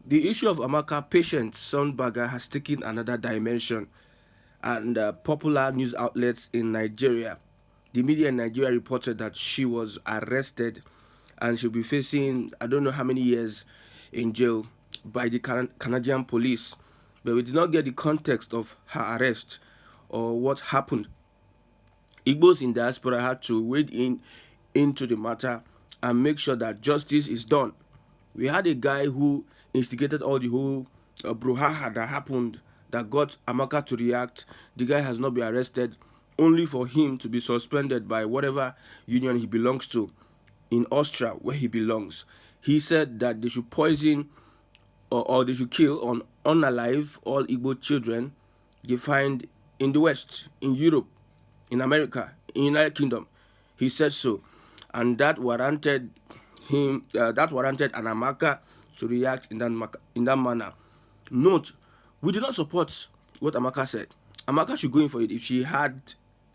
The issue of Amaka patient Sonbaga has taken another dimension, and popular news outlets in Nigeria, the media in Nigeria reported that she was arrested and she'll be facing I don't know how many years in jail by the Canadian police. But we did not get the context of her arrest or what happened. Igbos in diaspora had to wade in into the matter and make sure that justice is done. We had a guy who instigated all the whole brouhaha that happened that got Amaka to react. The guy has not been arrested, only for him to be suspended by whatever union he belongs to in Austria, where he belongs. He said that they should poison or they should kill on unalive all Igbo children they find in the West, in Europe, in America, in United Kingdom. He said so, and that warranted an Amaka to react in that manner. Note, we do not support what Amaka said. Amaka should go in for it. If she had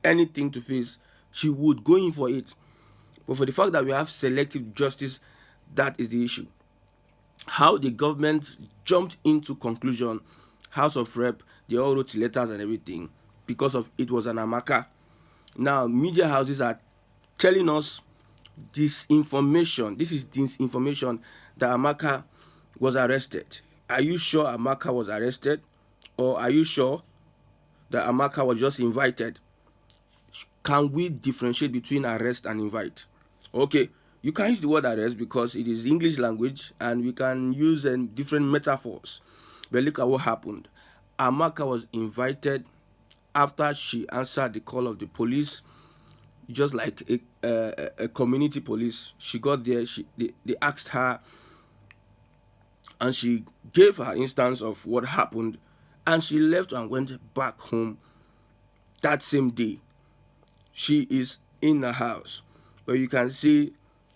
anything to face, she would go in for it. But for the fact that we have selective justice, that is the issue. How the government jumped into conclusion, House of Rep, they all wrote letters and everything because of it was an Amaka. Now, media houses are telling us this information. This is disinformation that Amaka was arrested. Are you sure Amaka was arrested? Or are you sure that Amaka was just invited? Can we differentiate between arrest and invite? Okay, you can use the word arrest because it is English language and we can use different metaphors. But look at what happened. Amaka was invited after she answered the call of the police, just like a community police. She got there, they asked her, and she gave her instance of what happened, and she left and went back home that same day. She is in the house. But you can see,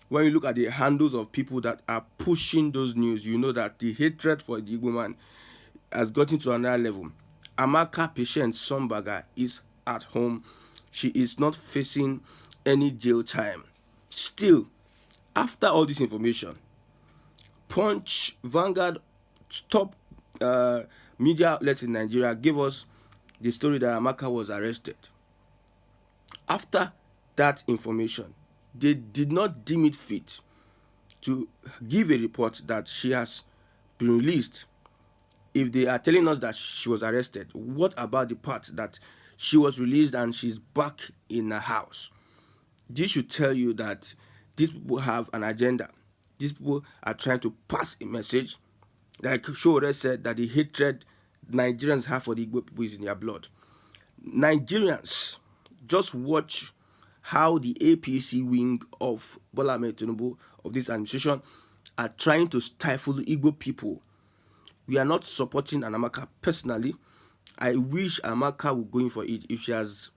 when you look at the handles of people that are pushing those news, you know that the hatred for the Igbo man has gotten to another level. Amaka patient Sonbaga is at home. She is not facing any jail time. Still, after all this information, Punch, Vanguard, top media outlets in Nigeria gave us the story that Amaka was arrested. After that information, they did not deem it fit to give a report that she has been released. If they are telling us that she was arrested, what about the part that she was released and she's back in her house? This should tell you that these people have an agenda. These people are trying to pass a message. Like Shore said, that the hatred Nigerians have for the Igbo people is in their blood. Nigerians, just watch how the APC wing of Bola Ahmed Tinubu, of this administration, are trying to stifle Igbo people. We are not supporting Amaka personally. I wish Amaka would go in for it if she has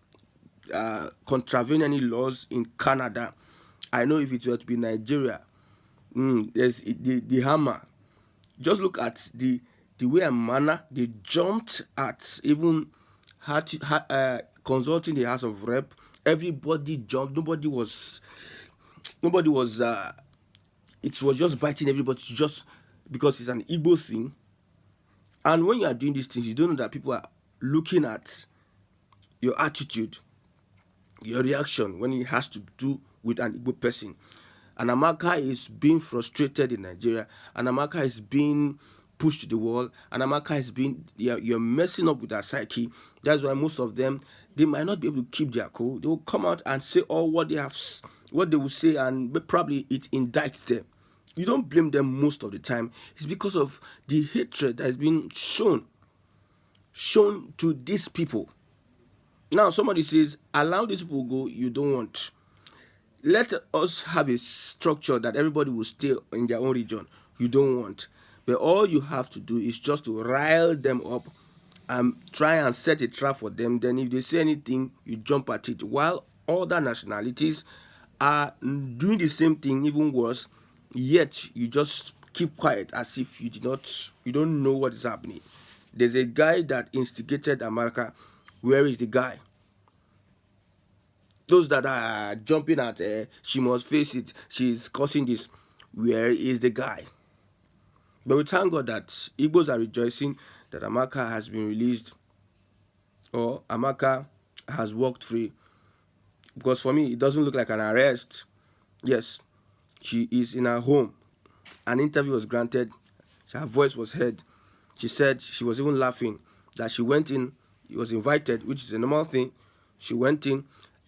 contravened any laws in Canada. I know if it were to be Nigeria, there's the hammer. Just look at the way and manner they jumped at, even consulting the House of Rep. Everybody jumped. Nobody was. It was just biting everybody, just because it's an Igbo thing. And when you are doing these things, you don't know that people are looking at your attitude, your reaction when it has to do with an Igbo person. And Amaka is being frustrated in Nigeria, and Amaka is being pushed to the wall, and Amaka is being, you're messing up with their psyche. That's why most of them, they might not be able to keep their cool. They will come out and say all what they will say, and probably it indicts them. You don't blame them most of the time. It's because of the hatred that has been shown to these people. Now somebody says, allow these people go, you don't want. Let us have a structure that everybody will stay in their own region. You don't want. But all you have to do is just to rile them up and try and set a trap for them. Then if they say anything, you jump at it. While other nationalities are doing the same thing, even worse, yet you just keep quiet as if you don't know what is happening. There's a guy that instigated America. Where is the guy? Those that are jumping at she must face it, she's causing this. Where is the guy? But we thank God that Igbos are rejoicing that Amaka has been released, or Amaka has walked free. Because for me, it doesn't look like an arrest. Yes, she is in her home. An interview was granted. Her voice was heard. She said she was even laughing that she went in, she was invited, which is a normal thing. She went in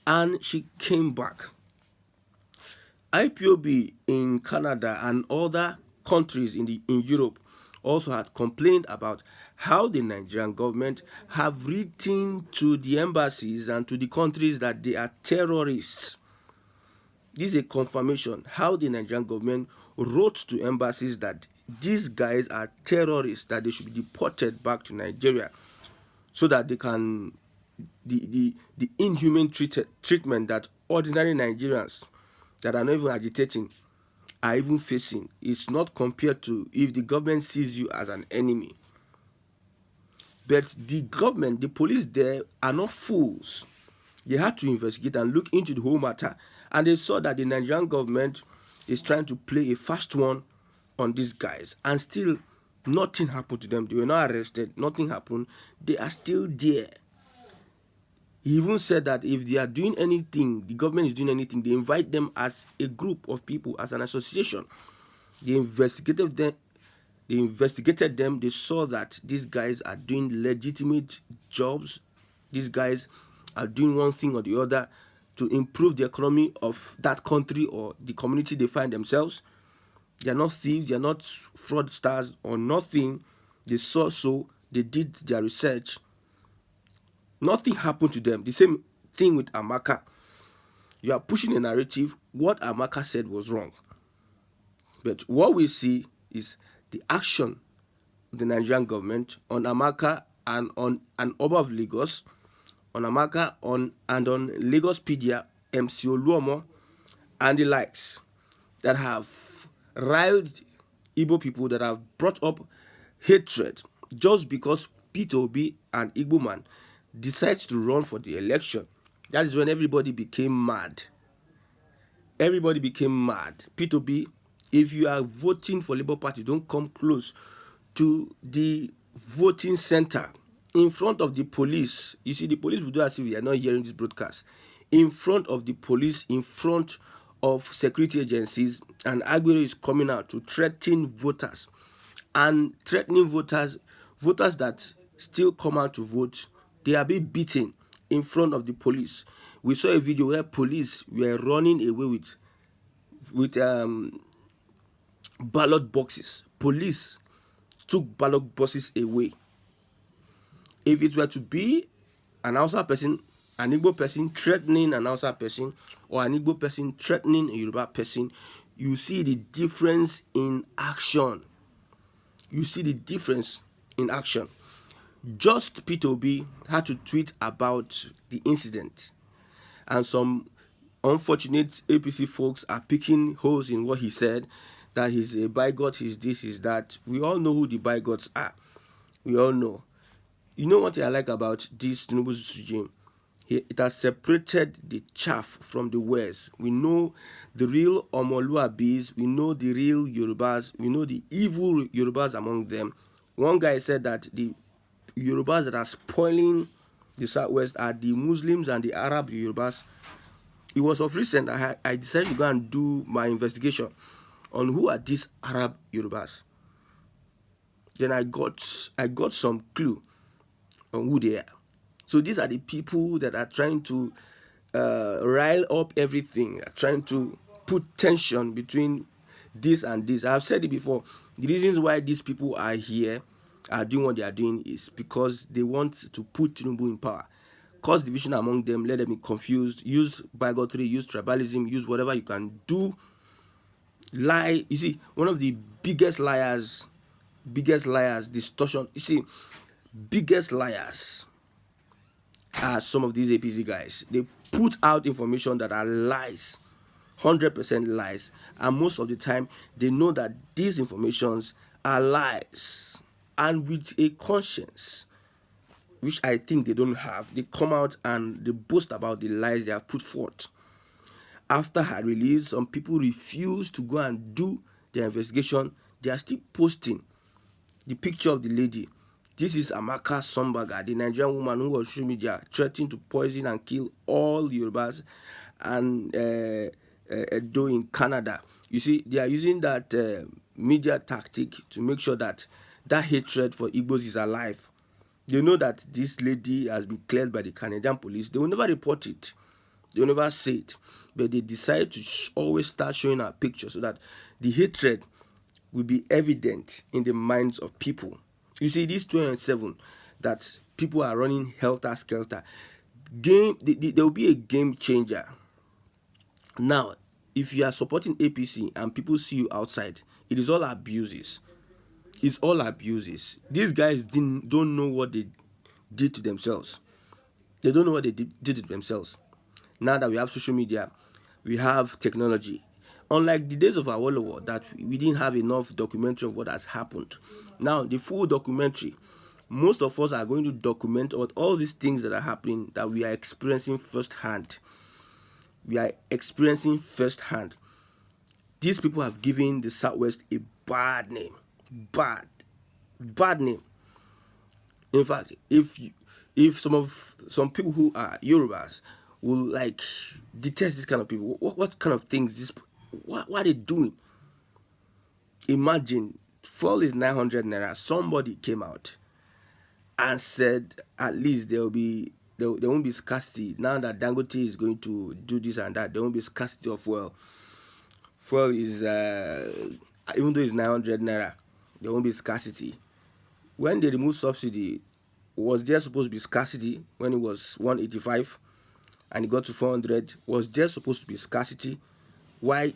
and she came back. IPOB in Canada and other countries in Europe also had complained about how the Nigerian government have written to the embassies and to the countries that they are terrorists. This is a confirmation how the Nigerian government wrote to embassies that these guys are terrorists, that they should be deported back to Nigeria so that they can the inhumane treatment that ordinary Nigerians that are not even agitating are even facing is not compared to if the government sees you as an enemy. But the government, the police there are not fools. They had to investigate and look into the whole matter, and they saw that the Nigerian government is trying to play a fast one on these guys, and still nothing happened to them. They were not arrested, nothing happened. They are still there. He even said that if they are doing anything, the government is doing anything, they invite them as a group of people, as an association. They investigated them. They saw that these guys are doing legitimate jobs. These guys are doing one thing or the other to improve the economy of that country or the community they find themselves. They are not thieves, they are not fraudsters or nothing. They saw so, they did their research. Nothing happened to them. The same thing with Amaka. You are pushing a narrative. What Amaka said was wrong. But what we see is the action of the Nigerian government on Amaka and on an Oba of Lagos, on Amaka and on Lagospedia, MC Oluomo, and the likes that have riled Igbo people, that have brought up hatred just because Peter Obi, an Igbo man, decides to run for the election. That is when everybody became mad. Everybody became mad. Peter Obi, if you are voting for Labour Party, don't come close to the voting center in front of the police. You see, the police will do as if we are not hearing this broadcast. In front of the police, in front of security agencies, and Aguero is coming out to threaten voters. And threatening voters that still come out to vote, they are being beaten in front of the police. We saw a video where police were running away with ballot boxes. Police took ballot boxes away. If it were to be an Hausa person, an Igbo person threatening an Hausa person, or an Igbo person threatening a Yoruba person, you see the difference in action. You see the difference in action. Just Peter Obi had to tweet about the incident, and some unfortunate APC folks are picking holes in what he said, that he's a bigot, he's this, he's that. We all know who the bigots are. We all know. You know what I like about this Tinubu's regime? It has separated the chaff from the wares. We know the real Omoluabis, we know the real Yorubas, we know the evil Yorubas among them. One guy said that the Yorubas that are spoiling the Southwest are the Muslims and the Arab Yorubas. It was of recent I decided to go and do my investigation on who are these Arab Yorubas. Then I got some clue on who they are. So these are the people that are trying to rile up everything, trying to put tension between this and this. I've said it before. The reasons why these people are here, are doing what they are doing, is because they want to put Tinubu in power, cause division among them, let them be confused, use bigotry, use tribalism, use whatever you can do. Lie. You see, one of the biggest liars, distortion. You see, biggest liars are some of these APC guys. They put out information that are lies, 100% lies, and most of the time they know that these informations are lies, and with a conscience, which I think they don't have, they come out and they boast about the lies they have put forth. After her release, some people refuse to go and do their investigation. they are still posting the picture of the lady. This is Amaka Sombaga, the Nigerian woman who was social media threatening to poison and kill all Yorubas and Edo in Canada. You see, they are using that media tactic to make sure that that hatred for Igbos is alive. They know that this lady has been cleared by the Canadian police. They will never report it. They will never say it. But they decide to always start showing our picture so that the hatred will be evident in the minds of people. You see, this 2007 that people are running helter-skelter. There will be a game changer. Now, if you are supporting APC and people see you outside, it is all abuses. It's all abuses. These guys don't know what they did to themselves. They don't know what they did to themselves. Now that we have social media, we have technology. Unlike the days of Awolowo, that we didn't have enough documentary of what has happened. Now, the full documentary, most of us are going to document all these things that are happening that we are experiencing firsthand. We are experiencing firsthand. These people have given the Southwest a bad name. Bad name. In fact, if some people who are Yorubas will like detest this kind of people, what kind of things what are they doing? Imagine, fuel is 900 naira. Somebody came out and said at least there won't be scarcity. Now that Dangote is going to do this and that, there won't be scarcity of fuel. Fuel is even though it's 900 naira, there won't be scarcity. When they removed subsidy, was there supposed to be scarcity when it was 185 and it got to 400? Was there supposed to be scarcity? Why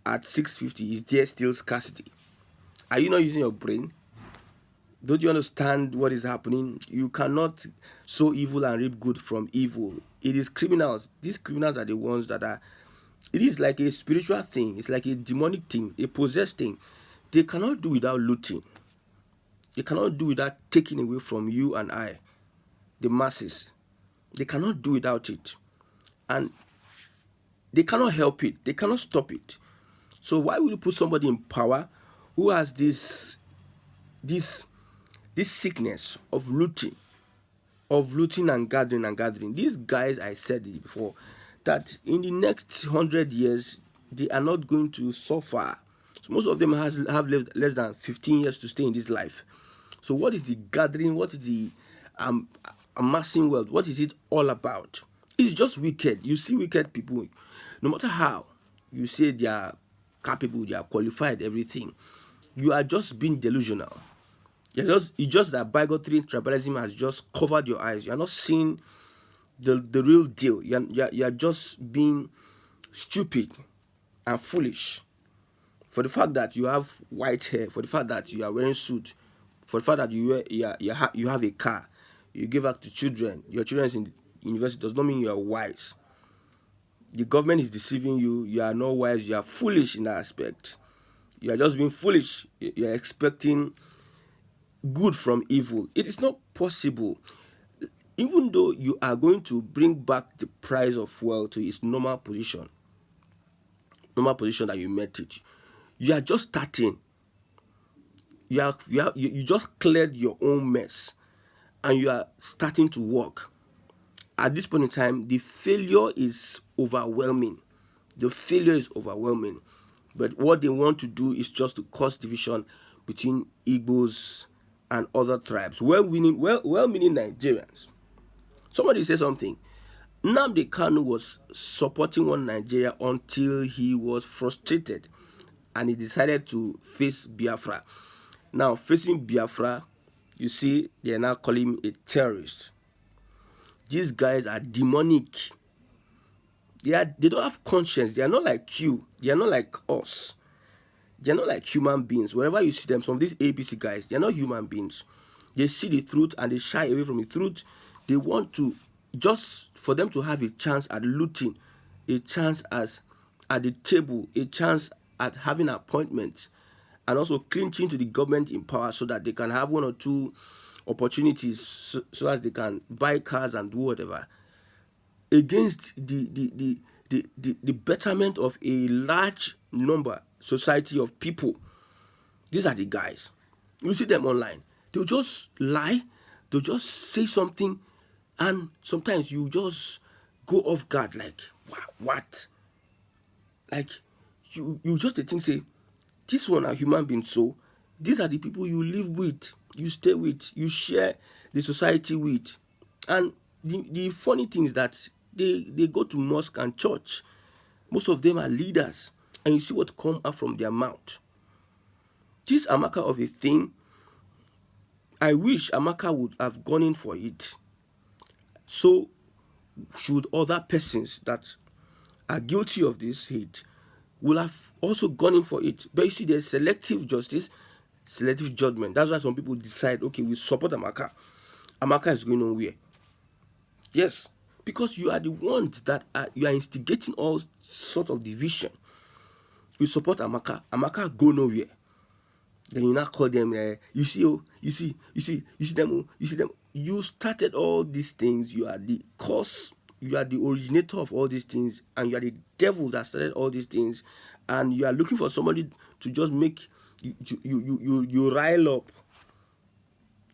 at 650 is there still scarcity? Are you not using your brain? Don't you understand what is happening? You cannot sow evil and reap good from evil. It is criminals. These criminals are the ones that are... It is like a spiritual thing. It's like a demonic thing, a possessed thing. They cannot do without looting. They cannot do without taking away from you and I, the masses. They cannot do without it. And they cannot help it. They cannot stop it. So why would you put somebody in power who has this sickness of looting and gathering? These guys, I said it before, that in the next 100 years, they are not going to suffer. So most of them have lived less than 15 years to stay in this life. So what is the gathering? What is the amassing wealth? What is it all about? It's just wicked. You see wicked people, no matter how you say they are capable, they are qualified, everything, you are just being delusional. It's just that bigotry, tribalism has just covered your eyes. You are not seeing the real deal. You are just being stupid and foolish. For the fact that you have white hair, for the fact that you are wearing suit, for the fact that you have a car, you give back to children, your children is in university, does not mean you are wise. The government is deceiving you. You are not wise. You are foolish in that aspect. You are just being foolish. You are expecting good from evil. It is not possible. Even though you are going to bring back the price of fuel to its normal position that you met it, you are just starting. You just cleared your own mess, and you are starting to work. At this point in time, the failure is overwhelming. But what they want to do is just to cause division between Igbos and other tribes. Well-meaning Nigerians. Somebody said something. Nnamdi Kanu was supporting one Nigeria until he was frustrated and he decided to face Biafra. Now, facing Biafra, you see, they are now calling him a terrorist. These guys are demonic. They don't have conscience. They are not like you. They are not like us. They are not like human beings. Wherever you see them, some of these APC guys, they are not human beings. They see the truth and they shy away from the truth. They want to, just for them to have a chance at looting, a chance at the table, a chance at having appointments, and also clinching to the government in power so that they can have one or two opportunities so as they can buy cars and do whatever, against the betterment of a large number society of people. These are the guys. You see them online. They'll just lie. They'll just say something, and sometimes you just go off guard. Like, what? Like, you just think, say, this one are human beings. So these are the people you live with, you stay with, you share the society with. And the funny thing is that they go to mosque and church. Most of them are leaders, and you see what come out from their mouth. This Amaka of a thing, I wish Amaka would have gone in for it. So should other persons that are guilty of this hate will have also gone in for it. But you see, there's selective justice, selective judgment. That's why some people decide, okay, we support Amaka. Amaka is going nowhere. Yes, because you are the ones that you are instigating all sort of division. You support Amaka. Amaka go nowhere. Then you now call them, you see them. You started all these things. You are the cause. You are the originator of all these things, and you are the devil that started all these things. And you are looking for somebody to just make you rile up.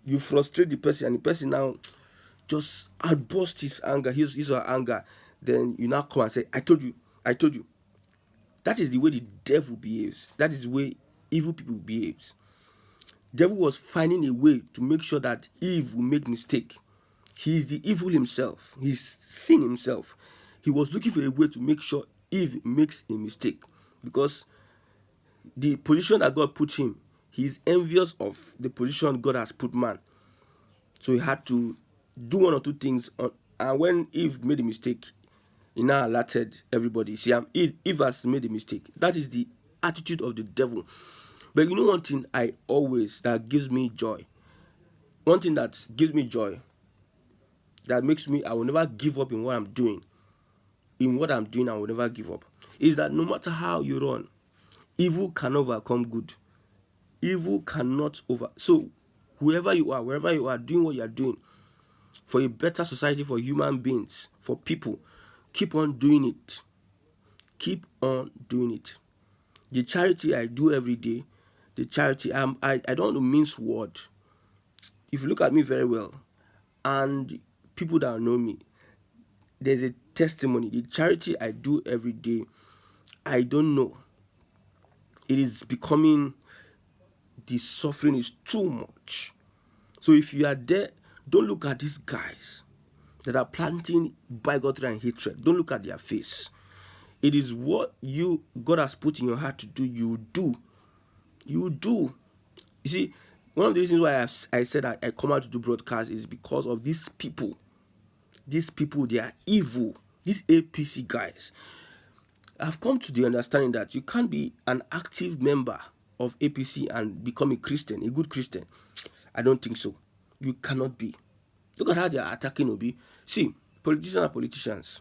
You frustrate the person, and the person now just outburst his anger, his or her anger. Then you now come and say, I told you. That is the way the devil behaves. That is the way evil people behaves. Devil was finding a way to make sure that Eve will make mistake. He is the evil himself. He's sin himself. He was looking for a way to make sure Eve makes a mistake, because the position that God put him, he's envious of the position God has put man. So he had to do one or two things. And when Eve made a mistake, he now alerted everybody. See, Eve has made a mistake. That is the attitude of the devil. But you know one thing that gives me joy. One thing that gives me joy, that makes me, I will never give up in what I'm doing. In what I'm doing, I will never give up. Is that no matter how you run, evil can overcome good. Evil cannot So whoever you are, wherever you are, doing what you are doing for a better society, for human beings, for people, keep on doing it. Keep on doing it. The charity I do every day, the charity, I don't want to mince word. If you look at me very well, and people that know me, there's a testimony. The charity I do every day, I don't know. It is becoming, the suffering is too much. So if you are there, don't look at these guys that are planting bigotry and hatred. Don't look at their face. It is what God has put in your heart to do. You do. You see, one of the reasons why I said that I come out to do broadcast is because of these people. These people, they are evil. These APC guys. I've come to the understanding that you can't be an active member of APC and become a Christian, a good Christian. I don't think so. You cannot be. Look at how they are attacking Obi. See, politicians are politicians.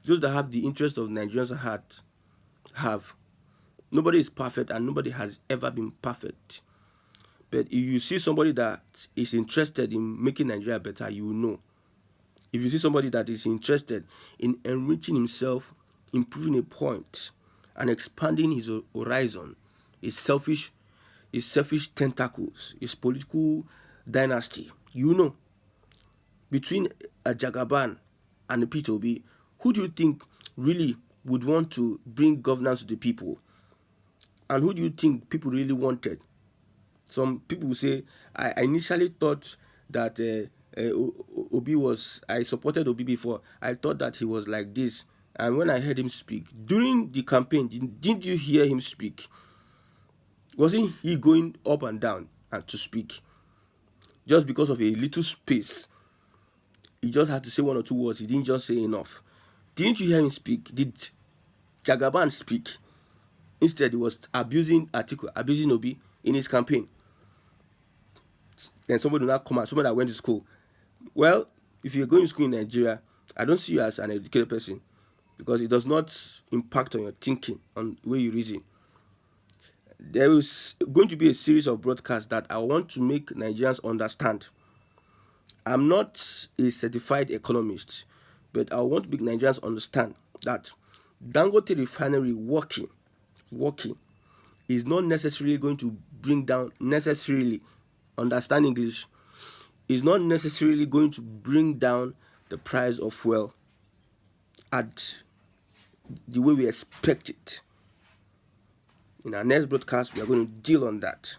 Those that have the interest of Nigerians at heart have. Nobody is perfect, and nobody has ever been perfect. But if you see somebody that is interested in making Nigeria better, you will know. If you see somebody that is interested in enriching himself, improving a point, and expanding his horizon, his selfish tentacles, his political dynasty, you know. Between a Jagaban and a P2B, who do you think really would want to bring governance to the people? And who do you think people really wanted? Some people will say, I initially thought that Obi I supported Obi before. I thought that he was like this. And when I heard him speak, during the campaign, didn't you hear him speak? Wasn't he going up and down and to speak? Just because of a little space, he just had to say one or two words. He didn't just say enough. Didn't you hear him speak? Did Jagaban speak? Instead, he was abusing Obi in his campaign. Then somebody will not come out, somebody that went to school. Well, if you're going to school in Nigeria, I don't see you as an educated person, because it does not impact on your thinking, on the way you reason. There is going to be a series of broadcasts that I want to make Nigerians understand. I'm not a certified economist, but I want to make Nigerians understand that Dangote refinery working is not necessarily going to bring down necessarily, understand English, is not necessarily going to bring down the price of fuel at the way we expect it. In our next broadcast, we are going to deal on that.